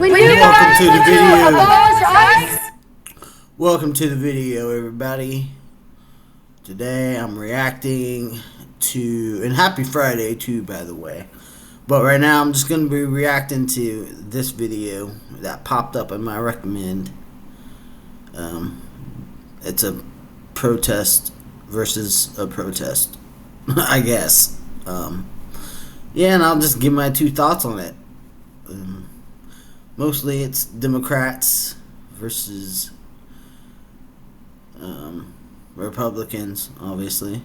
Welcome to the video. Welcome to the video, everybody. Today I'm reacting to, and happy Friday too, by the way. But right now I'm just going to be reacting to this video that popped up in my recommend. It's a protest versus a protest, I guess. Yeah, and I'll just give my two thoughts on it. Mostly it's Democrats versus Republicans, obviously.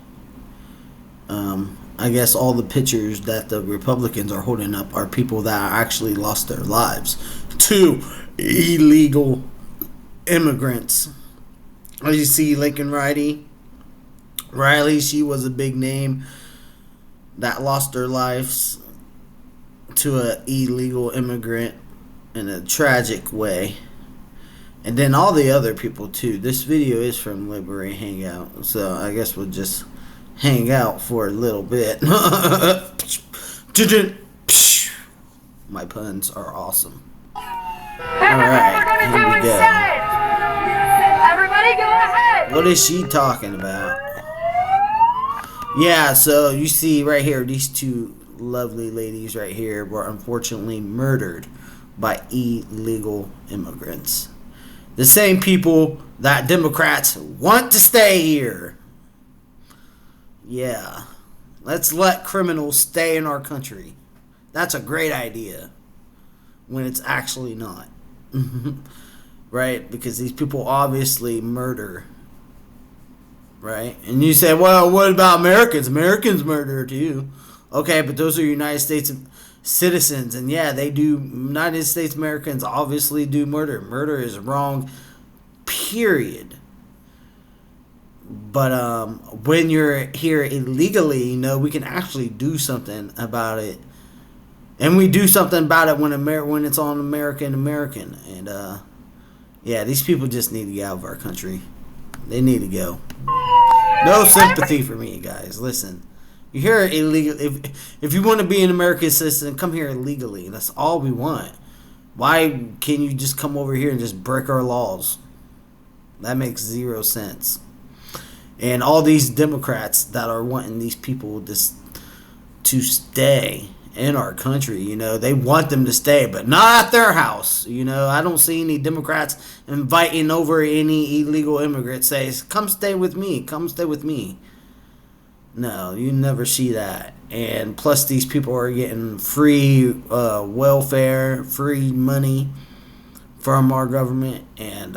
I guess all the pictures that the Republicans are holding up are people that actually lost their lives to illegal immigrants. As you see, Lincoln Riley, she was a big name that lost their lives to an illegal immigrant in a tragic way. And then all the other people too. This video is from Liberty Hangout, so I guess we'll just hang out for a little bit. My puns are awesome. Alright, here we go. Everybody go ahead. What is she talking about? Yeah, so you see right here, these two lovely ladies right here were unfortunately murdered by illegal immigrants. The same people that Democrats want to stay here. Yeah. Let's let criminals stay in our country. That's a great idea. When it's actually not. Right? Because these people obviously murder. Right? And you say, well, what about Americans? Americans murder too. Okay, but those are United States citizens, and yeah, they do. United States Americans obviously do murder. Murder is wrong, period. But when you're here illegally, you know, we can actually do something about it, and we do something about it when it's on American. And yeah, these people just need to get out of our country. They need to go. No sympathy for me, guys. Listen. You're here illegal. If you want to be an American citizen, come here illegally. That's all we want. Why can't you just come over here and just break our laws? That makes zero sense. And all these Democrats that are wanting these people to stay in our country, you know, they want them to stay, but not at their house. You know, I don't see any Democrats inviting over any illegal immigrants. Say, come stay with me. Come stay with me. No, you never see that. And plus these people are getting free welfare, free money from our government. And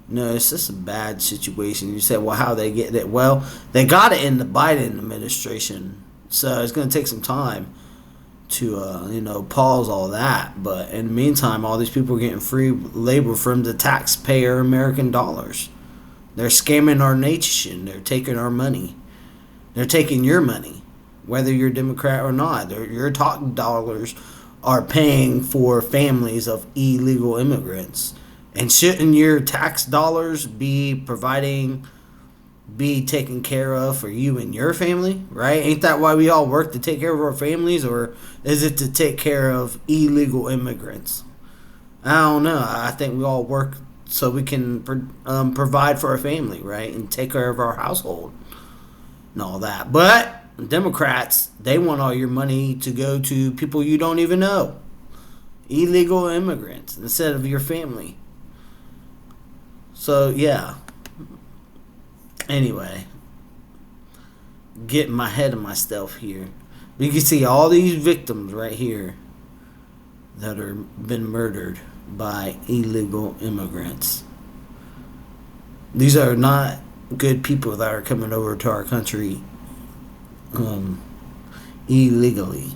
no, it's just a bad situation. You say, well, how they get it? Well, they got it in the Biden administration. So it's going to take some time to, you know, pause all that. But in the meantime, all these people are getting free labor from the taxpayer American dollars. They're scamming our nation. They're taking our money. They're taking your money, whether you're Democrat or not. Your tax dollars are paying for families of illegal immigrants. And shouldn't your tax dollars be taken care of for you and your family, right? Ain't that why we all work, to take care of our families, or is it to take care of illegal immigrants? I don't know. I think we all work so we can provide for our family, right? And take care of our household and all that. But Democrats, they want all your money to go to people you don't even know. Illegal immigrants instead of your family. So, yeah. Anyway. Getting my head of myself here. You can see all these victims right here that are been murdered by illegal immigrants. These are not good people that are coming over to our country illegally.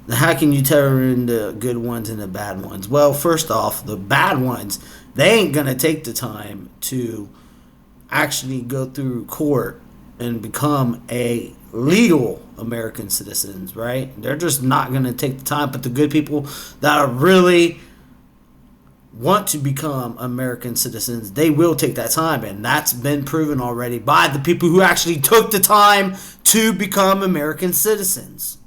Now, how can you turn the good ones and the bad ones? Well, first off, the bad ones, they ain't gonna take the time to actually go through court and become a legal American citizens, right? They're just not gonna take the time. But the good people that are really want to become American citizens, they will take that time, and that's been proven already by the people who actually took the time to become American citizens.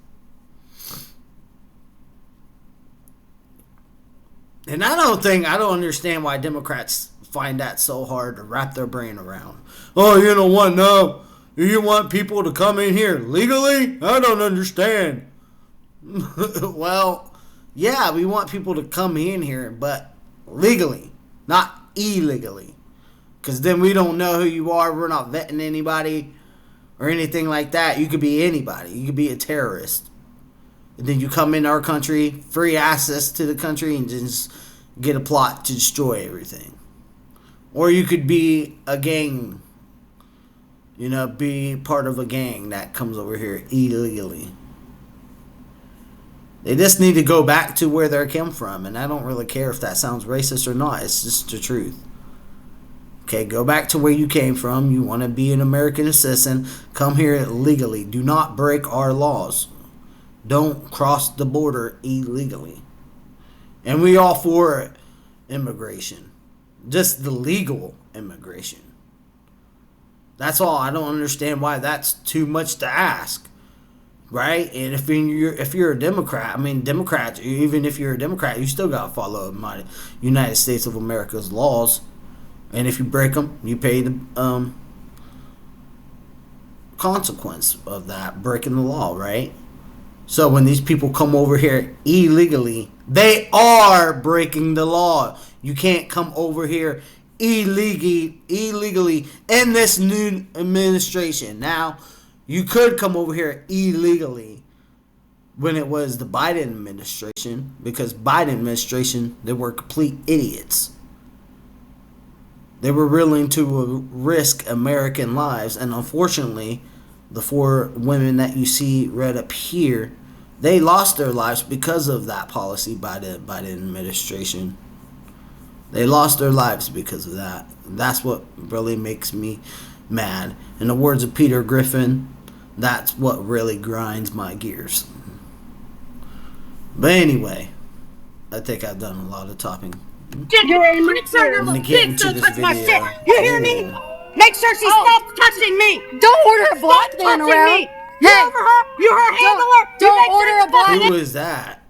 And I don't understand why Democrats find that so hard to wrap their brain around. Oh, you know what? No, you want people to come in here legally? I don't understand. Well, yeah, we want people to come in here, but legally, not illegally. Because then we don't know who you are. We're not vetting anybody or anything like that. You could be anybody. You could be a terrorist. And then you come in our country, free access to the country, and just get a plot to destroy everything. Or you could be a gang, be part of a gang that comes over here illegally. They just need to go back to where they came from, and I don't really care if that sounds racist or not. It's just the truth. Okay, go back to where you came from. You want to be an American citizen, come here legally. Do not break our laws. Don't cross the border illegally. And we all for immigration. Just the legal immigration. That's all. I don't understand why that's too much to ask. Right? And if you're a Democrat, Democrats, even if you're a Democrat, you still got to follow my United States of America's laws. And if you break them, you pay the consequence of that, breaking the law, right? So when these people come over here illegally, they are breaking the law. You can't come over here illegally in this new administration. Now, you could come over here illegally when it was the Biden administration, because Biden administration, they were complete idiots. They were willing to risk American lives, and unfortunately, the 4 women that you see read up here, they lost their lives because of that policy by the Biden administration. They lost their lives because of that. That's what really makes me mad. In the words of Peter Griffin, that's what really grinds my gears. But anyway, I think I've done a lot of talking. You're a mixer. Please don't touch my shit. You hear me? Make sure she stops touching me. Don't order a black man around. Me. Hey, you're her handler. Don't order a black. Who is that?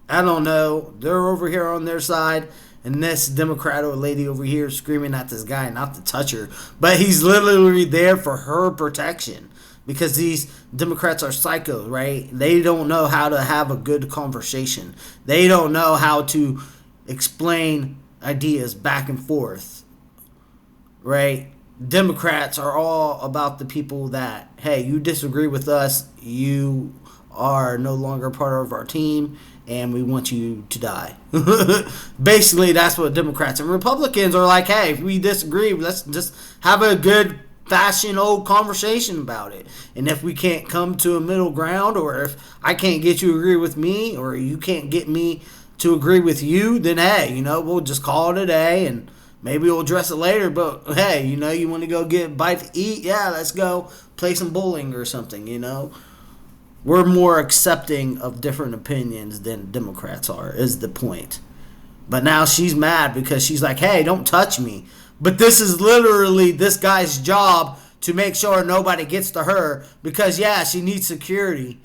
I don't know. They're over here on their side, and this Democrat or lady over here screaming at this guy not to touch her, but he's literally there for her protection. Because these Democrats are psychos, right? They don't know how to have a good conversation. They don't know how to explain ideas back and forth, right? Democrats are all about the people that, hey, you disagree with us, you are no longer part of our team, and we want you to die. Basically, that's what Democrats and Republicans are like. Hey, if we disagree, let's just have a good fashion old conversation about it. And if we can't come to a middle ground, or if I can't get you to agree with me, or you can't get me to agree with you, then hey, we'll just call it a day, and maybe we'll address it later. But hey, you want to go get a bite to eat? Yeah, let's go play some bowling or something. We're more accepting of different opinions than Democrats are, is the point. But now she's mad because she's like, hey, don't touch me. But this is literally this guy's job to make sure nobody gets to her, because, yeah, she needs security.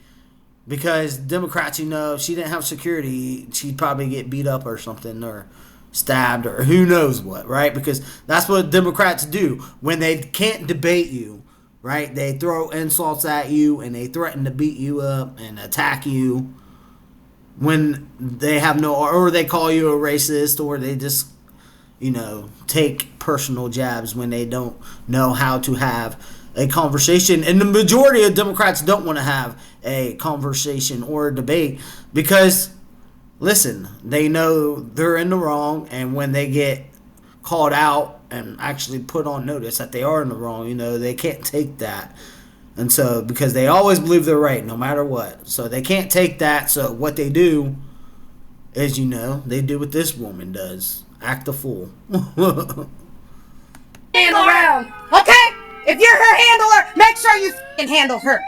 Because Democrats, if she didn't have security, she'd probably get beat up or something, or stabbed, or who knows what, right? Because that's what Democrats do. When they can't debate you, right, they throw insults at you, and they threaten to beat you up and attack you when they have or they call you a racist, or they just take personal jabs when they don't know how to have a conversation. And the majority of Democrats don't want to have a conversation or a debate because, listen, they know they're in the wrong, and when they get called out and actually put on notice that they are in the wrong, they can't take that. And so, because they always believe they're right no matter what. So they can't take that. So what they do is, they do what this woman does. Act a fool. Handle around, okay? If you're her handler, make sure you can handle her.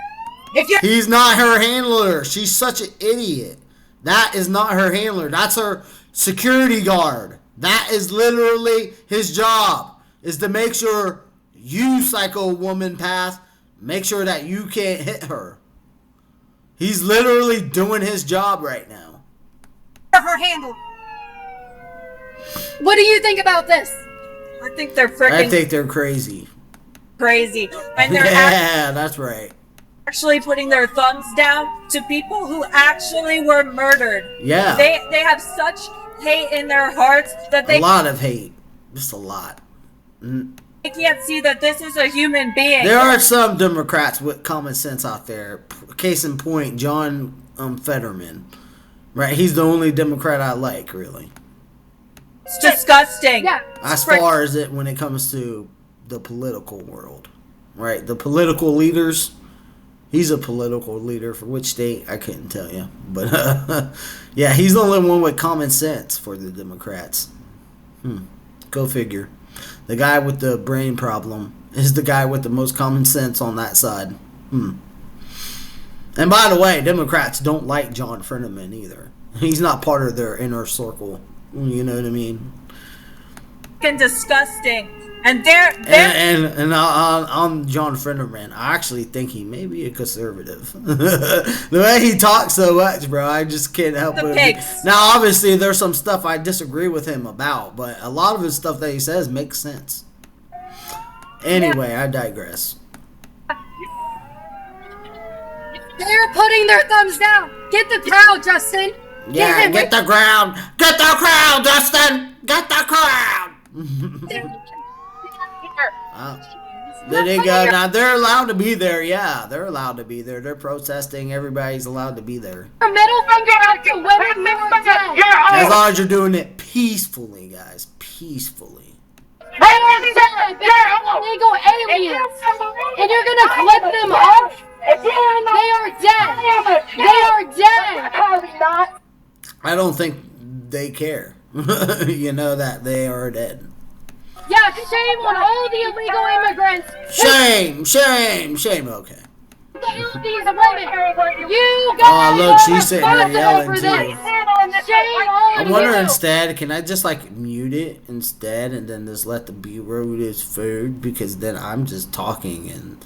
He's not her handler. She's such an idiot. That is not her handler. That's her security guard. That is literally his job, is to make sure you, psycho woman path, make sure that you can't hit her. He's literally doing his job right now. Her handler. What do you think about this? I think they're I freaking think they're crazy. crazy. And they're Yeah, that's right. actually putting their thumbs down to people who actually were murdered. Yeah. They have such hate in their hearts that A they lot of hate. Just a lot. can't see that this is a human being. There are some Democrats with common sense out there. Case in point, John Fetterman. Right? He's the only Democrat I like, really. It's disgusting. Yeah. As far as it when it comes to the political world. Right? The political leaders. He's a political leader for which state, I couldn't tell you. But, yeah, he's the only one with common sense for the Democrats. Go figure. The guy with the brain problem is the guy with the most common sense on that side. And by the way, Democrats don't like John Fetterman either. He's not part of their inner circle. You know what I mean? Fucking disgusting. And they're And on John Fetterman, I actually think he may be a conservative. The way he talks so much, bro, I just can't help The it. pigs. Now, obviously, there's some stuff I disagree with him about, but a lot of his stuff that he says makes sense. Anyway, I digress. They're putting their thumbs down. Get the crowd, Justin. Yeah, him. get the crowd, Justin, get the crowd. There they go. Now they're allowed to be there. Yeah, they're allowed to be there. They're protesting. Everybody's allowed to be there. Your middle finger out to women who are dead. As long as you're doing it peacefully, guys. Peacefully. They are dead. They're illegal aliens. And you're gonna clip them off? They are dead. They are dead. I don't think they care. You know that they are dead. Yeah, shame on all the illegal immigrants. Shame. Okay. These women. You guys Oh, look, she's are sitting there responsible yelling for too. this. Shame on I wonder you. instead, can I just like mute it instead and then just let the B-roll do his food? Because then I'm just talking and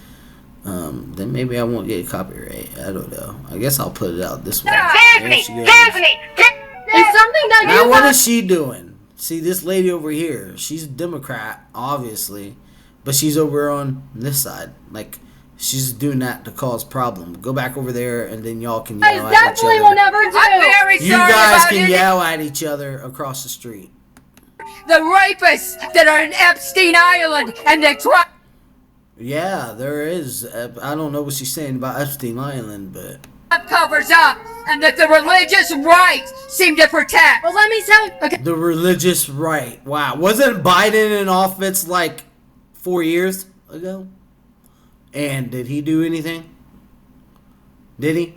then maybe I won't get copyright. I don't know. I guess I'll put it out this way. There she goes. It's something that Now you what guys is she doing? See this lady over here. She's a Democrat, obviously, but she's over on this side. Like she's doing that to cause problem. Go back over there, and then y'all can yell at each definitely will other. never do. I'm very You sorry guys about can it. yell at each other across the street. The rapists that are in Epstein Island and they try. Yeah, there is. I don't know what she's saying about Epstein Island, but Covers up, and that the religious right seem to protect. Well, let me tell you. Okay. the religious right. Wow, wasn't Biden in office like 4 years ago? And did he do anything? Did he?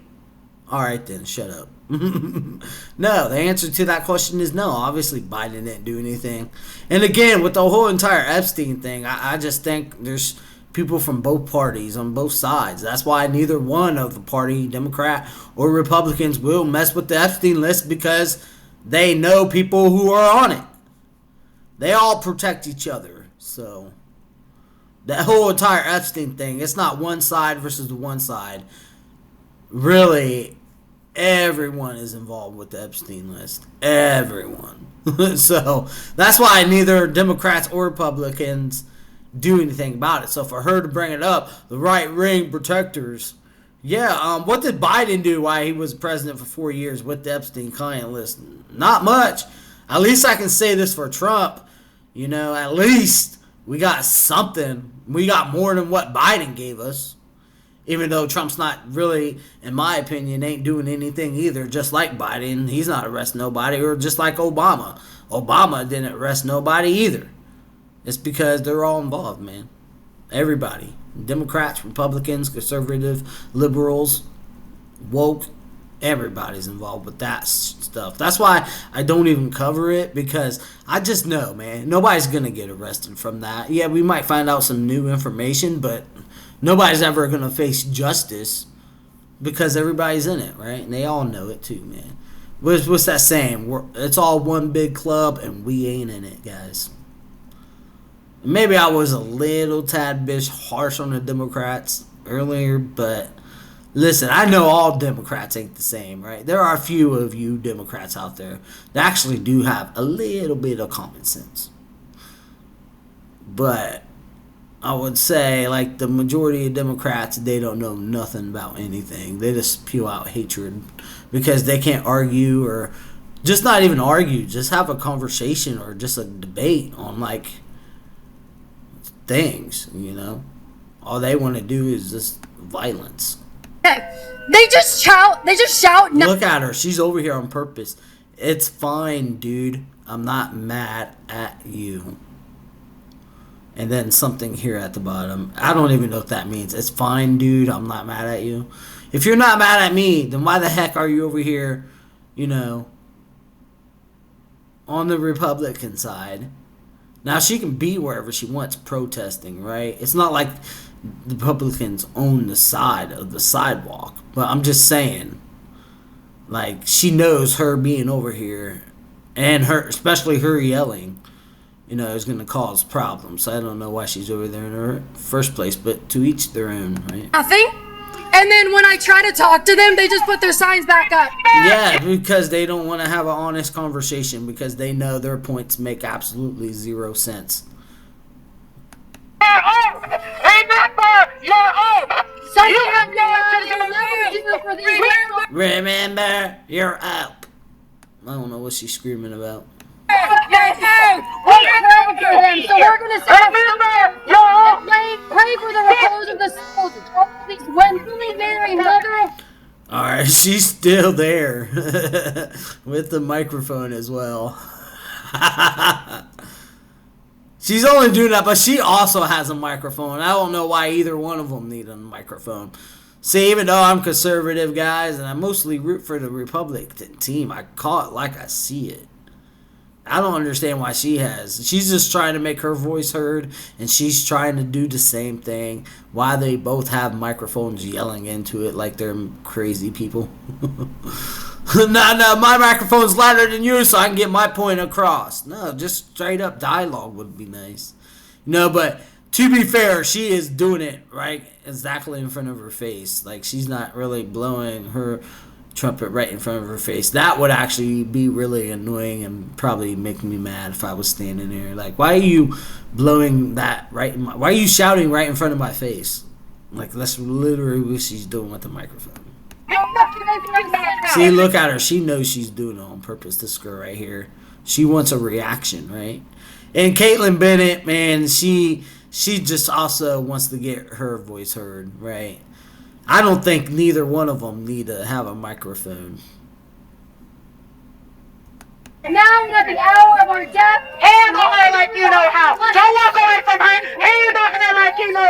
All right then, shut up. No, the answer to that question is no. Obviously, Biden didn't do anything. And again, with the whole entire Epstein thing, I just think there's people from both parties on both sides. That's why neither one of the party, Democrat or Republicans, will mess with the Epstein list because they know people who are on it. They all protect each other. So that whole entire Epstein thing, it's not one side versus the one side. Really, everyone is involved with the Epstein list. Everyone. So that's why neither Democrats or Republicans do anything about it. So for her to bring it up, the right wing protectors, yeah, what did Biden do while he was president for 4 years with the Epstein client list? Not much. At least I can say this for Trump. You know, at least we got something. We got more than what Biden gave us. Even though Trump's not really, in my opinion, ain't doing anything either. Just like Biden, he's not arresting nobody. Or just like Obama. Obama didn't arrest nobody either. It's because they're all involved, man. Everybody. Democrats, Republicans, conservative, liberals, woke. Everybody's involved with that stuff. That's why I don't even cover it, because I just know, man, nobody's going to get arrested from that. Yeah, we might find out some new information, but nobody's ever going to face justice because everybody's in it, right? And they all know it too, man. What's that saying? It's all one big club and we ain't in it, guys. Maybe I was a little tad bit harsh on the Democrats earlier, but Listen, I know all Democrats ain't the same, right? There are a few of you Democrats out there that actually do have a little bit of common sense. But I would say, like, the majority of Democrats, they don't know nothing about anything. They just spew out hatred because they can't argue, or just not even argue, just have a conversation or just a debate on, like, things, you know? All they want to do is just violence. They just shout. Look at her. She's over here on purpose. It's fine, dude. I'm not mad at you. And then something here at the bottom. I don't even know what that means. It's fine, dude. I'm not mad at you. If you're not mad at me, then why the heck are you over here, you know, on the Republican side? Now, she can be wherever she wants protesting, right? It's not like the Republicans own the side of the sidewalk. But I'm just saying, like, she knows her being over here and her, especially her yelling, you know, is going to cause problems. So I don't know why she's over there in the first place, but to each their own, right? Nothing. And then when I try to talk to them, they just put their signs back up. Yeah, because they don't want to have an honest conversation because they know their points make absolutely zero sense. Remember, you're up. I don't know what she's screaming about. We're praying for them, so we're gonna say pray for the repose of the souls of all these Wendy, Mary, Mother. Alright, she's still there with the microphone as well. She's only doing that, but she also has a microphone. I don't know why either one of them need a microphone. See, even though I'm conservative, guys, and I mostly root for the Republican team, I call it like I see it. I don't understand why she has. She's just trying to make her voice heard, and she's trying to do the same thing. Why they both have microphones yelling into it like they're crazy people. No, my microphone's louder than yours so I can get my point across. No, just straight up dialogue would be nice. No, but to be fair, she is doing it right exactly in front of her face. Like, she's not really blowing her trumpet right in front of her face. That would actually be really annoying and probably make me mad if I was standing there. Like, why are you blowing that right in my... Why are you shouting right in front of my face? Like, that's literally what she's doing with the microphone. See, look at her. She knows she's doing it on purpose, this girl right here. She wants a reaction, right? And Caitlin Bennett, man, she just also wants to get her voice heard, right? I don't think neither one of them need to have a microphone. And now at the hour of our death, Handle her like you know how. Don't walk away from her. Handle her like you know.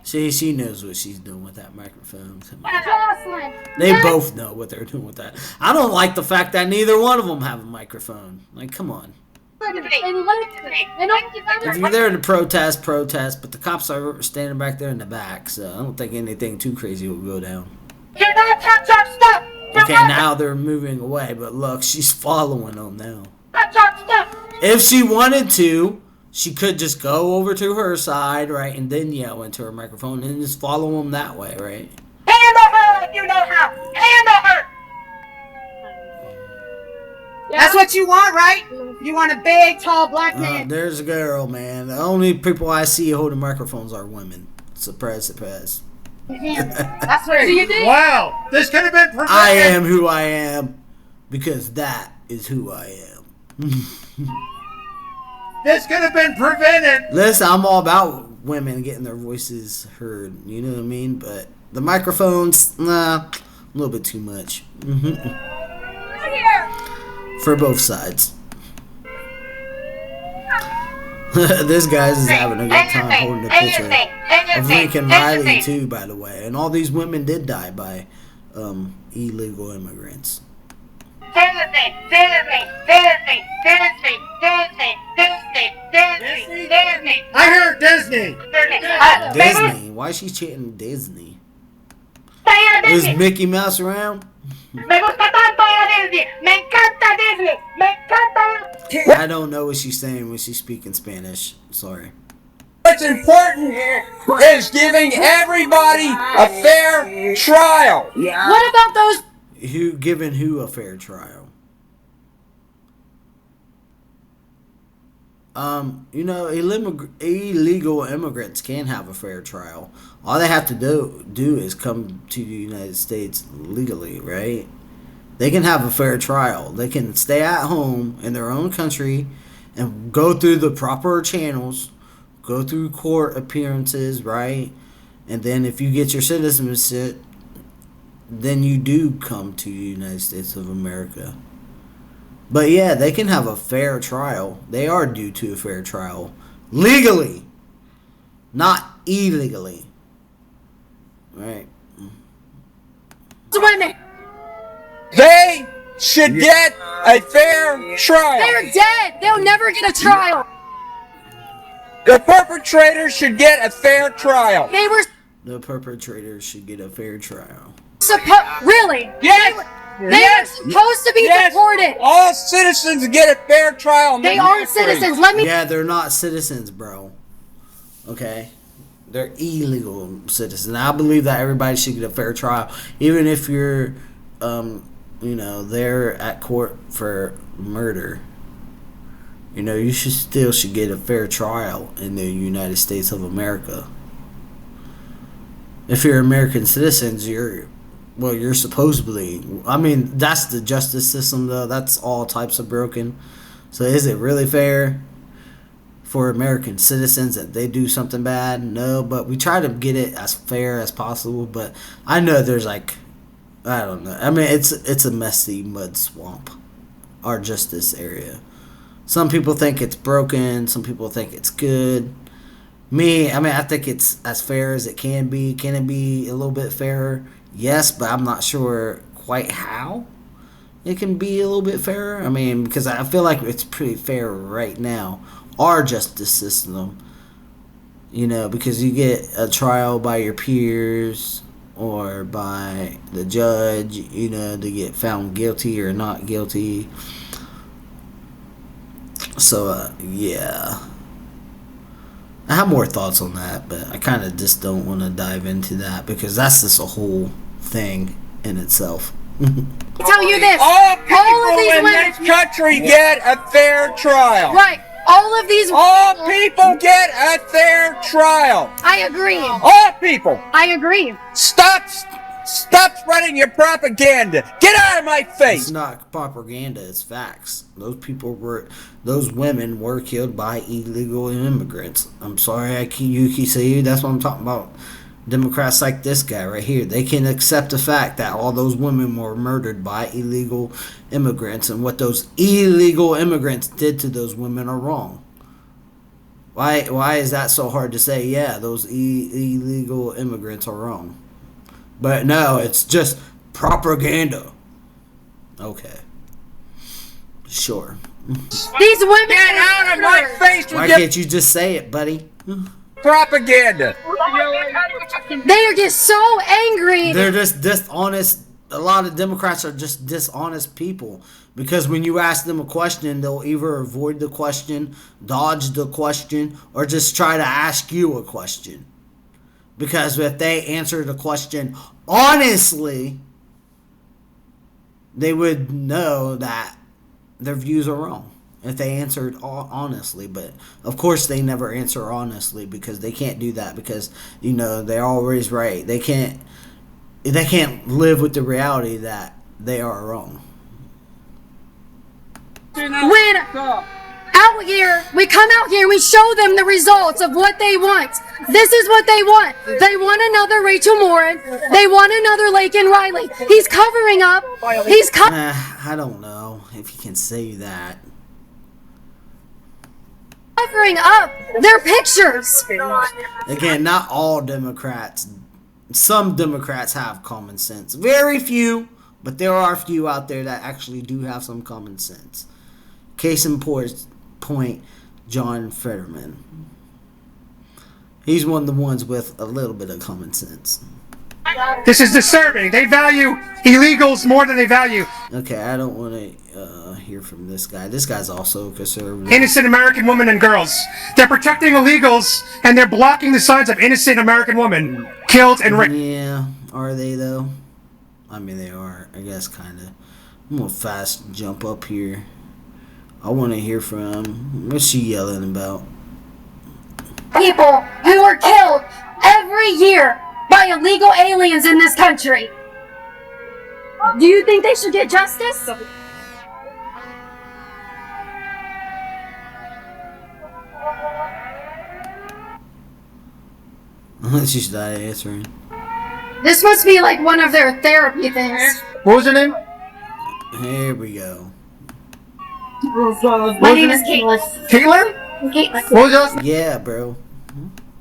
See, she knows what she's doing with that microphone. Jocelyn. They both know what they're doing with that. I don't like the fact that neither one of them have a microphone. Like, come on. If you're there to protest, but the cops are standing back there in the back, so I don't think anything too crazy will go down. Do not touch our stuff. Okay, now they're moving away, but look, she's following them now. Touch our stuff. If she wanted to, she could just go over to her side, right, and then yell into her microphone and just follow them that way, right? Handle her like you know how. Handle her. Yeah. That's what you want, right? You want a big, tall, black man. There's a girl, man. The only people I see holding microphones are women. Surprise, surprise. That's what you think. Wow, this could have been prevented. I am who I am because that is who I am. This could have been prevented. Listen, I'm all about women getting their voices heard. You know what I mean? But the microphones, nah, a little bit too much. For both sides. This guy's is having a good time holding a picture of Lincoln Riley too, by the way. And all these women did die by illegal immigrants. I heard Disney. Disney? Why is she chanting Disney? Is Mickey Mouse around? I don't know what she's saying when she's speaking Spanish. Sorry. But what's important is giving everybody a fair trial. What about those Who giving who a fair trial? Illegal immigrants can have a fair trial. All they have to do is come to the United States legally, right? They can have a fair trial. They can stay at home in their own country and go through the proper channels, go through court appearances, right? And then if you get your citizenship, then you do come to the United States of America. But yeah, they can have a fair trial. They are due to a fair trial. Legally. Not illegally. Right. women? They should get a fair trial. They're dead. They'll never get a trial. The perpetrators should get a fair trial. They were The perpetrators should get a fair trial. really? Yes. They are supposed to be deported. All citizens get a fair trial. in They this aren't country. citizens. Let me. Yeah, they're not citizens, bro. Okay? They're illegal citizens. I believe that everybody should get a fair trial. Even if you're, they're at court for murder. You should get a fair trial in the United States of America. If you're American citizens, you're supposedly. That's the justice system, though. That's all types of broken. So is it really fair for American citizens that they do something bad? No, but we try to get it as fair as possible. But I know there's I don't know. It's a messy mud swamp, our justice area. Some people think it's broken. Some people think it's good. I think it's as fair as it can be. Can it be a little bit fairer? Yes, but I'm not sure quite how it can be a little bit fairer. Because I feel like it's pretty fair right now. Our justice system, because you get a trial by your peers or by the judge, to get found guilty or not guilty. So, yeah. I have more thoughts on that, but I kind of just don't want to dive into that because that's just a whole thing in itself. Tell you this. All of people these in women. this country get a fair trial. Right. All of these. All people get a fair trial. I agree. All people. I agree. Stop spreading your propaganda. Get out of my face. It's not propaganda, it's facts. Those women were killed by illegal immigrants. I'm sorry you keep saying that's what I'm talking about. Democrats like this guy right here, they can accept the fact that all those women were murdered by illegal immigrants, and what those illegal immigrants did to those women are wrong. Why is that so hard to say? Yeah, those illegal immigrants are wrong. But no, it's just propaganda. Okay. Sure. These women. Get out of my face Why with your can't you just say it, buddy? propaganda. They are just so angry. They're just dishonest. A lot of Democrats are just dishonest people. Because when you ask them a question, they'll either avoid the question, dodge the question, or just try to ask you a question. Because if they answer the question honestly, they would know that their views are wrong. If they answered honestly. But of course they never answer honestly because they can't do that because, they're always right. They can't live with the reality that they are wrong. When out here, we come out here, we show them the results of what they want. This is what they want. They want another Rachel Morin. They want another Laken Riley. He's covering up. I don't know if you can say that. Covering up their pictures. Again, not all Democrats. Some Democrats have common sense. Very few, but there are a few out there that actually do have some common sense. Case in point, John Fetterman. He's one of the ones with a little bit of common sense. This is disturbing. They value illegals more than they value Okay, I don't want to hear from this guy. This guy's also conservative. innocent American women and girls. They're protecting illegals and they're blocking the signs of innocent American women killed and raped. Yeah, are they though? I mean, they are. I guess kind of. I'm gonna fast jump up here. I want to hear from. What's she yelling about? People who are killed every year by illegal aliens in this country. Do you think they should get justice? She's not answering. This must be like one of their therapy things. What was your name? Here we go. My name is Caitlin. Caitlin? Caitlin. What was your last name? Yeah, bro.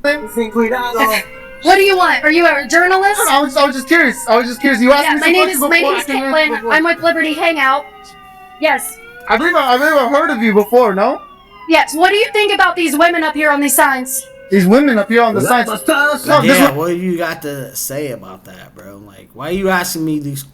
What do you want? Are you a journalist? I was just curious. You asked Yeah, me my some name is questions before. Caitlin. I'm with Liberty Hangout. Yes. I believe I've heard of you before, no? Yes. What do you think about these women up here on these signs? These women up here on the signs. No, this Yeah, what do you got to say about that, bro? Like, why are you asking me these?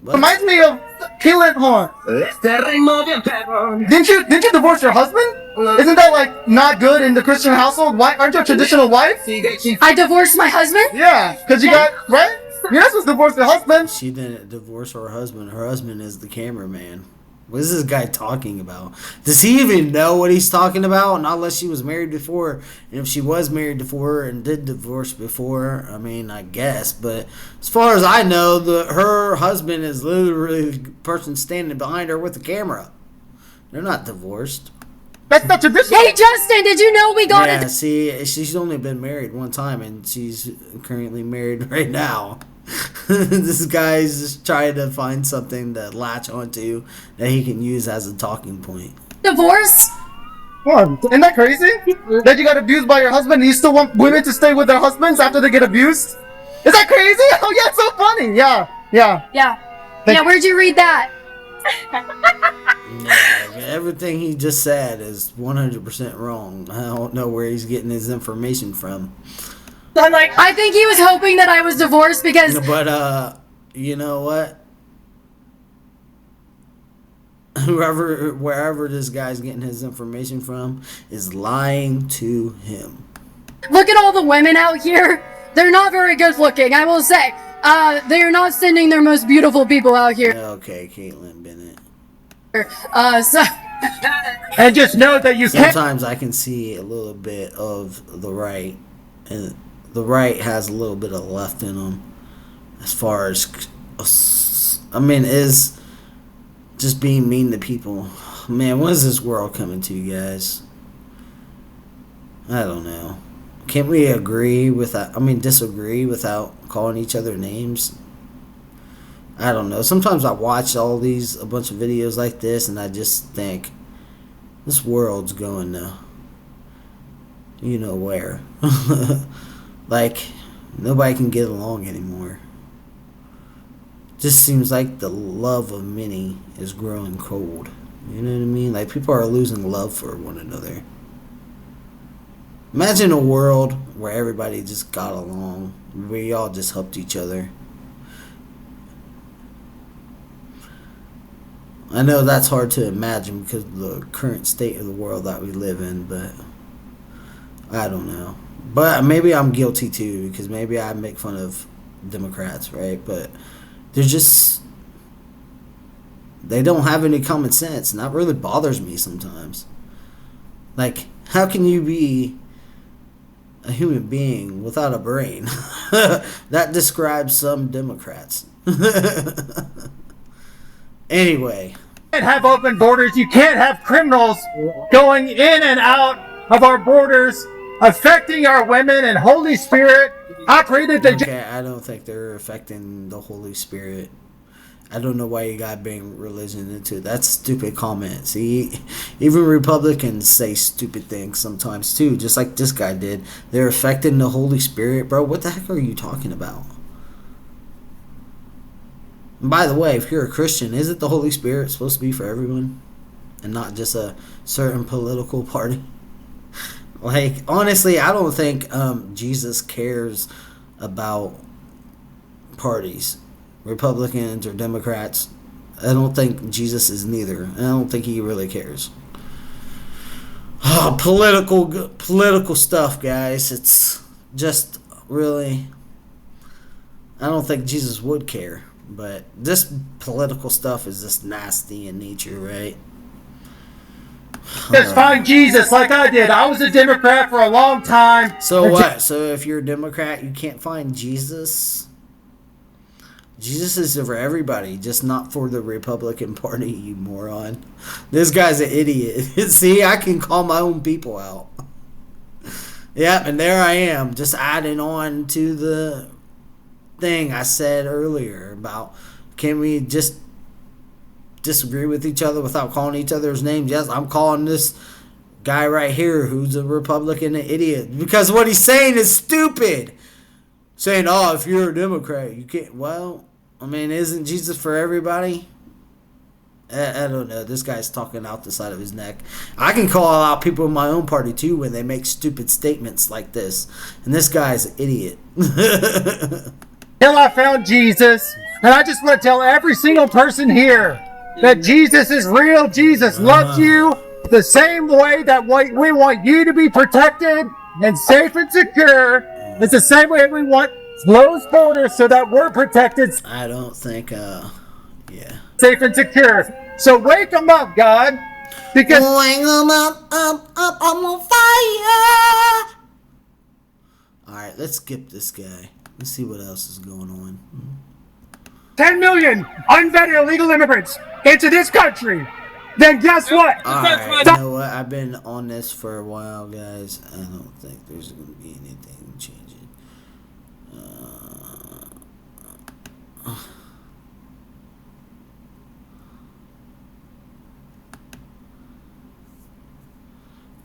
What? reminds me of Caitlin. Hold on. Didn't you divorce your husband? Isn't that like not good in the Christian household? Why aren't you a traditional wife? I divorced my husband? Yeah, because you got right. You're not supposed to divorce your husband. She didn't divorce her husband. Her husband is the cameraman. What is this guy talking about? Does he even know what he's talking about? Not unless she was married before. And if she was married before and did divorce before, I mean, I guess. But as far as I know, her husband is literally the person standing behind her with the camera. They're not divorced. That's not traditional. Hey, Justin, did you know we got Yeah, a... see, she's only been married one time, and she's currently married right now. This guy's just trying to find something to latch onto that he can use as a talking point. divorce? What? Isn't that crazy? That you got abused by your husband and you still want women to stay with their husbands after they get abused? Is that crazy? Oh yeah, it's so funny. Yeah. Yeah. Yeah, where'd you read that? Yeah, everything he just said is 100% wrong. I don't know where he's getting his information from. I think he was hoping that I was divorced because... But, you know what? Wherever this guy's getting his information from is lying to him. Look at all the women out here. They're not very good looking, I will say. They are not sending their most beautiful people out here. Okay, Caitlin Bennett. So... And just know that you can't. Sometimes I can see a little bit of the right, and the right has a little bit of left in them. As far as, I mean, is just being mean to people. Man, what is this world coming to, guys? I don't know. Can't we agree without, disagree without calling each other names? I don't know. Sometimes I watch a bunch of videos like this, and I just think, this world's going to, you know where. Like, nobody can get along anymore. Just seems like the love of many is growing cold. You know what I mean? Like, people are losing love for one another. Imagine a world where everybody just got along. We all just helped each other. I know that's hard to imagine because of the current state of the world that we live in, but I don't know. But maybe I'm guilty too, because maybe I make fun of Democrats, right? But they're just, they don't have any common sense, and that really bothers me sometimes. Like, how can you be a human being without a brain? That describes some Democrats. Anyway. You can't have open borders. You can't have criminals going in and out of our borders, affecting our women and Holy Spirit operated the. Okay, I don't think they're affecting the Holy Spirit. I don't know why you gotta bring religion into it. That's a stupid comment. See, even Republicans say stupid things sometimes too, just like this guy did. They're affecting the Holy Spirit, bro. What the heck are you talking about? And by the way, if you're a Christian, isn't the Holy Spirit supposed to be for everyone and not just a certain political party? Like, honestly, I don't think Jesus cares about parties, Republicans or Democrats. I don't think Jesus is neither. I don't think he really cares. Oh, political stuff, guys. It's just really... I don't think Jesus would care. But this political stuff is just nasty in nature, right? Just find Jesus like I did. I was a Democrat for a long time. So what? So if you're a Democrat, you can't find Jesus? Jesus is for everybody, just not for the Republican Party, you moron. This guy's an idiot. See, I can call my own people out. Yeah, and there I am, just adding on to the thing I said earlier about, can we just disagree with each other without calling each other's names? Yes, I'm calling this guy right here who's a Republican an idiot because what he's saying is stupid. Saying, oh, if you're a Democrat, you can't. Well, I mean, isn't Jesus for everybody? I don't know. This guy's talking out the side of his neck. I can call out people in my own party too when they make stupid statements like this. And this guy's an idiot. Till I found Jesus. And I just want to tell every single person here that Jesus is real. Jesus loves you the same way that we want you to be protected and safe and secure. It's the same way we want closed borders so that we're protected. I don't think, Safe and secure. So wake them up, God. Because wake them up, I'm on fire. Alright, let's skip this guy. Let's see what else is going on. 10 million unvetted illegal immigrants into this country. Then guess what? Alright, you know what? I've been on this for a while, guys. I don't think there's going to be anything changing.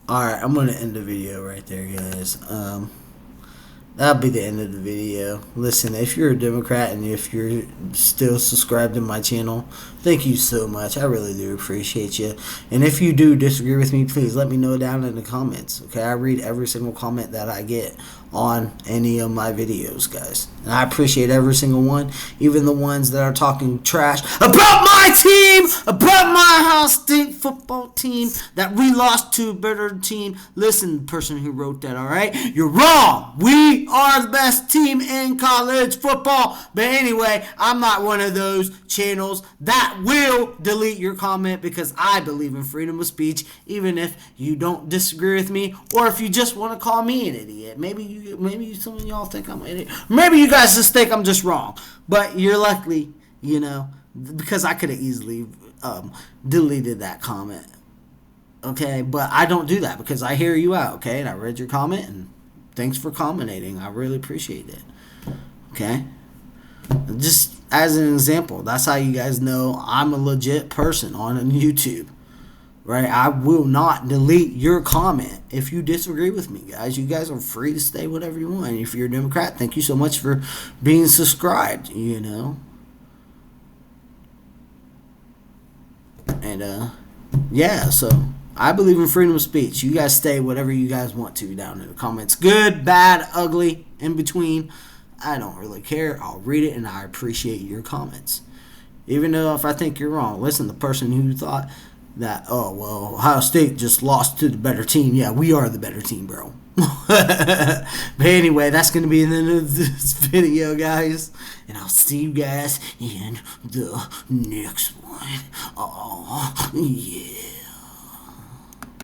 Alright, I'm going to end the video right there, guys. That'll be the end of the video. Listen, if you're a Democrat and if you're still subscribed to my channel, thank you so much. I really do appreciate you. And if you do disagree with me, please let me know down in the comments. Okay, I read every single comment that I get on any of my videos, guys. And I appreciate every single one, even the ones that are talking trash about my team, about my Ohio State football team, that we lost to a better team. Listen, person who wrote that, all right? You're wrong. We are the best team in college football. But anyway, I'm not one of those channels that will delete your comment because I believe in freedom of speech, even if you don't disagree with me or if you just want to call me an idiot. Maybe some of y'all think I'm an idiot. Maybe you guys just think I'm just wrong. But you're likely, you know, because I could have easily deleted that comment. Okay, but I don't do that because I hear you out, okay? And I read your comment, and thanks for commenting. I really appreciate it. Okay? Just as an example, that's how you guys know I'm a legit person on YouTube. Right? I will not delete your comment if you disagree with me, guys. You guys are free to say whatever you want. And if you're a Democrat, thank you so much for being subscribed, you know? And, yeah, so I believe in freedom of speech. You guys say whatever you guys want to down in the comments. Good, bad, ugly, in between. I don't really care. I'll read it, and I appreciate your comments. Even though if I think you're wrong. Listen, the person who thought that, oh, well, Ohio State just lost to the better team. Yeah, we are the better team, bro. But anyway, that's going to be the end of this video, guys. And I'll see you guys in the next one. Oh, yeah.